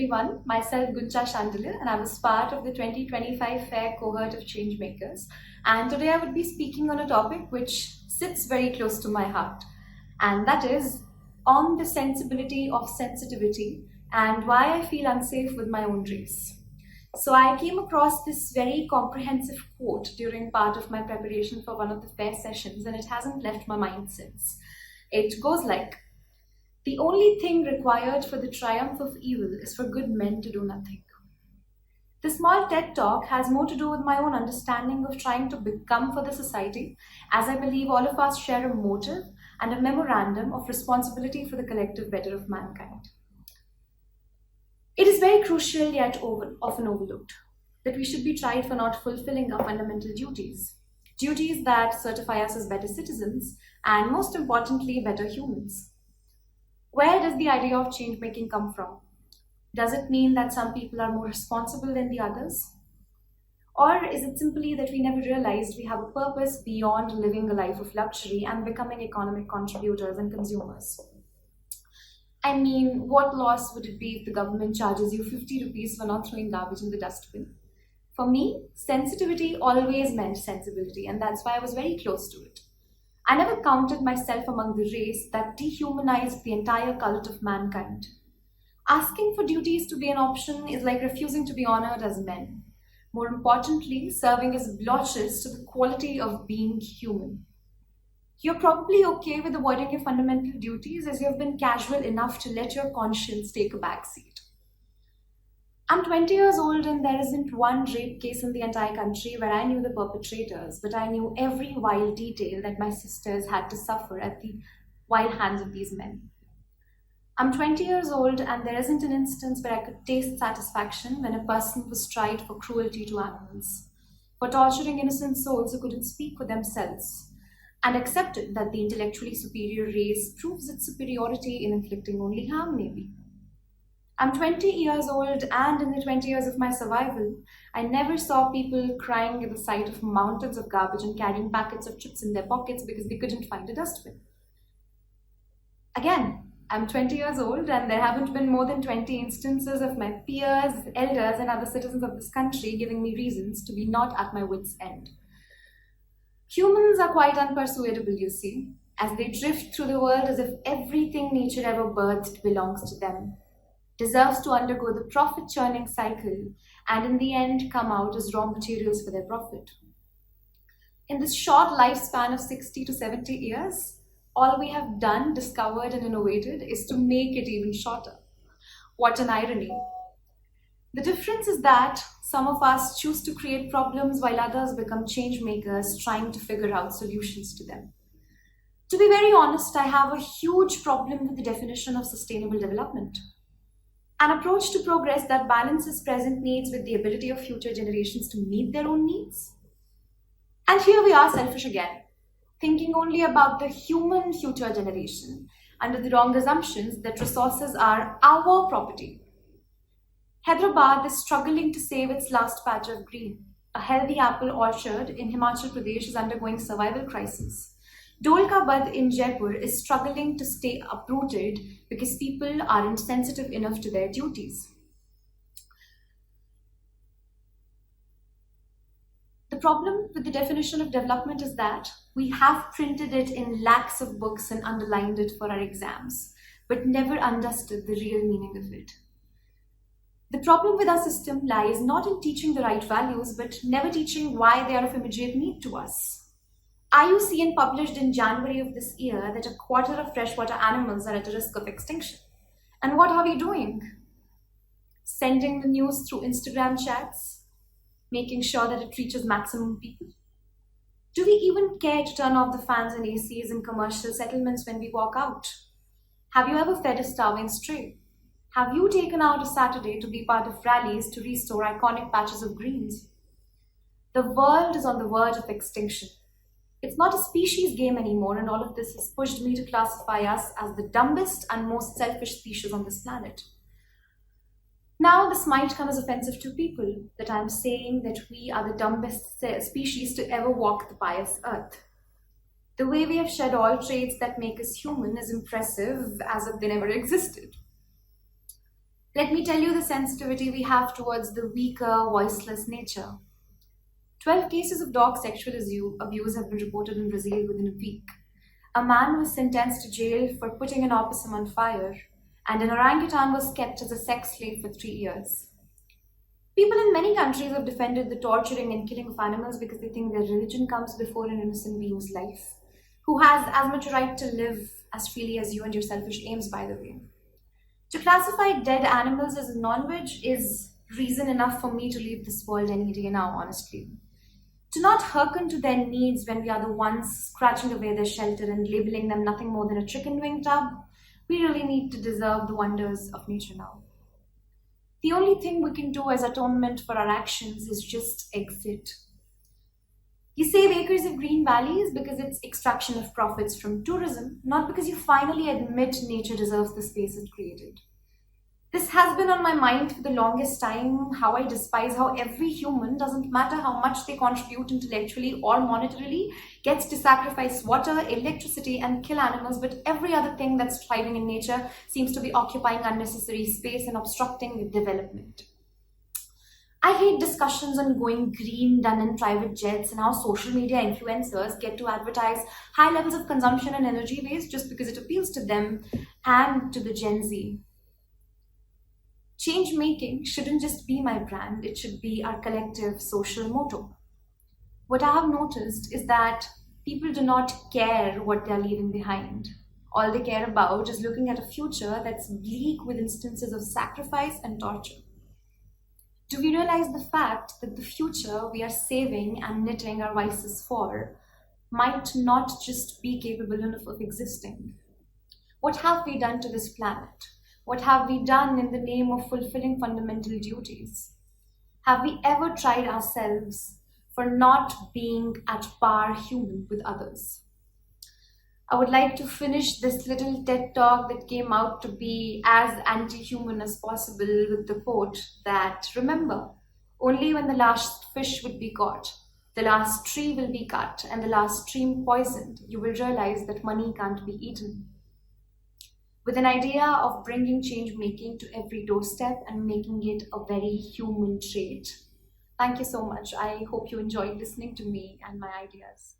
everyone. Myself Guncha Shandilya, and I was part of the 2025 Fair cohort of changemakers. And today I would be speaking on a topic which sits very close to my heart, and that is on the sensibility of sensitivity and why I feel unsafe with my own race. So I came across this very comprehensive quote during part of my preparation for one of the fair sessions, and it hasn't left my mind since. It goes like, "The only thing required for the triumph of evil is for good men to do nothing." The small TED talk has more to do with my own understanding of trying to become for the society, as I believe all of us share a motive and a memorandum of responsibility for the collective better of mankind. It is very crucial yet often overlooked that we should be tried for not fulfilling our fundamental duties that certify us as better citizens and, most importantly, better humans. Where does the idea of change making come from? Does it mean that some people are more responsible than the others? Or is it simply that we never realized we have a purpose beyond living a life of luxury and becoming economic contributors and consumers? I mean, what loss would it be if the government charges you 50 rupees for not throwing garbage in the dustbin? For me, sensitivity always meant sensibility, and that's why I was very close to it. I never counted myself among the race that dehumanized the entire cult of mankind. Asking for duties to be an option is like refusing to be honored as men. More importantly, serving as blotches to the quality of being human. You're probably okay with avoiding your fundamental duties as you've been casual enough to let your conscience take a backseat. I'm 20 years old and there isn't one rape case in the entire country where I knew the perpetrators, but I knew every wild detail that my sisters had to suffer at the wild hands of these men. I'm 20 years old and there isn't an instance where I could taste satisfaction when a person was tried for cruelty to animals, for torturing innocent souls who couldn't speak for themselves, and accepted that the intellectually superior race proves its superiority in inflicting only harm, maybe. I'm 20 years old, and in the 20 years of my survival, I never saw people crying at the sight of mountains of garbage and carrying packets of chips in their pockets because they couldn't find a dustbin. Again, I'm 20 years old, and there haven't been more than 20 instances of my peers, elders, and other citizens of this country giving me reasons to be not at my wits' end. Humans are quite unpersuadable, you see, as they drift through the world as if everything nature ever birthed belongs to them, deserves to undergo the profit-churning cycle, and in the end come out as raw materials for their profit. In this short lifespan of 60 to 70 years, all we have done, discovered, and innovated is to make it even shorter. What an irony. The difference is that some of us choose to create problems while others become change makers trying to figure out solutions to them. To be very honest, I have a huge problem with the definition of sustainable development. An approach to progress that balances present needs with the ability of future generations to meet their own needs. And here we are selfish again, thinking only about the human future generation under the wrong assumptions that resources are our property. Hyderabad is struggling to save its last patch of green. A healthy apple orchard in Himachal Pradesh is undergoing survival crisis. Dolkabad in Jaipur is struggling to stay uprooted because people aren't sensitive enough to their duties. The problem with the definition of development is that we have printed it in lakhs of books and underlined it for our exams, but never understood the real meaning of it. The problem with our system lies not in teaching the right values, but never teaching why they are of immediate need to us. IUCN published in January of this year that a quarter of freshwater animals are at a risk of extinction. And what are we doing? Sending the news through Instagram chats, making sure that it reaches maximum people? Do we even care to turn off the fans and ACs in commercial settlements when we walk out? Have you ever fed a starving stray? Have you taken out a Saturday to be part of rallies to restore iconic patches of greens? The world is on the verge of extinction. It's not a species game anymore, and all of this has pushed me to classify us as the dumbest and most selfish species on this planet. Now, this might come as offensive to people, that I'm saying that we are the dumbest species to ever walk the pious earth. The way we have shed all traits that make us human is impressive, as if they never existed. Let me tell you the sensitivity we have towards the weaker, voiceless nature. 12 cases of dog sexual abuse have been reported in Brazil within a week. A man was sentenced to jail for putting an opossum on fire, and an orangutan was kept as a sex slave for 3 years. People in many countries have defended the torturing and killing of animals because they think their religion comes before an innocent being's life, who has as much right to live as freely as you and your selfish aims, by the way. To classify dead animals as non-veg is reason enough for me to leave this world any day now, honestly. To not hearken to their needs when we are the ones scratching away their shelter and labeling them nothing more than a chicken wing tub, we really need to deserve the wonders of nature now. The only thing we can do as atonement for our actions is just exit. You save acres of green valleys because it's extraction of profits from tourism, not because you finally admit nature deserves the space it created. This has been on my mind for the longest time, how I despise how every human, doesn't matter how much they contribute intellectually or monetarily, gets to sacrifice water, electricity, and kill animals, but every other thing that's thriving in nature seems to be occupying unnecessary space and obstructing development. I hate discussions on going green done in private jets and how social media influencers get to advertise high levels of consumption and energy waste just because it appeals to them and to the Gen Z. Change making shouldn't just be my brand, it should be our collective social motto. What I have noticed is that people do not care what they are leaving behind. All they care about is looking at a future that's bleak with instances of sacrifice and torture. Do we realize the fact that the future we are saving and knitting our vices for might not just be capable enough of existing? What have we done to this planet? What have we done in the name of fulfilling fundamental duties? Have we ever tried ourselves for not being at par human with others? I would like to finish this little TED talk that came out to be as anti-human as possible with the quote that, remember, only when the last fish would be caught, the last tree will be cut, and the last stream poisoned, you will realize that money can't be eaten. With an idea of bringing change making to every doorstep and making it a very human trait. Thank you so much. I hope you enjoyed listening to me and my ideas.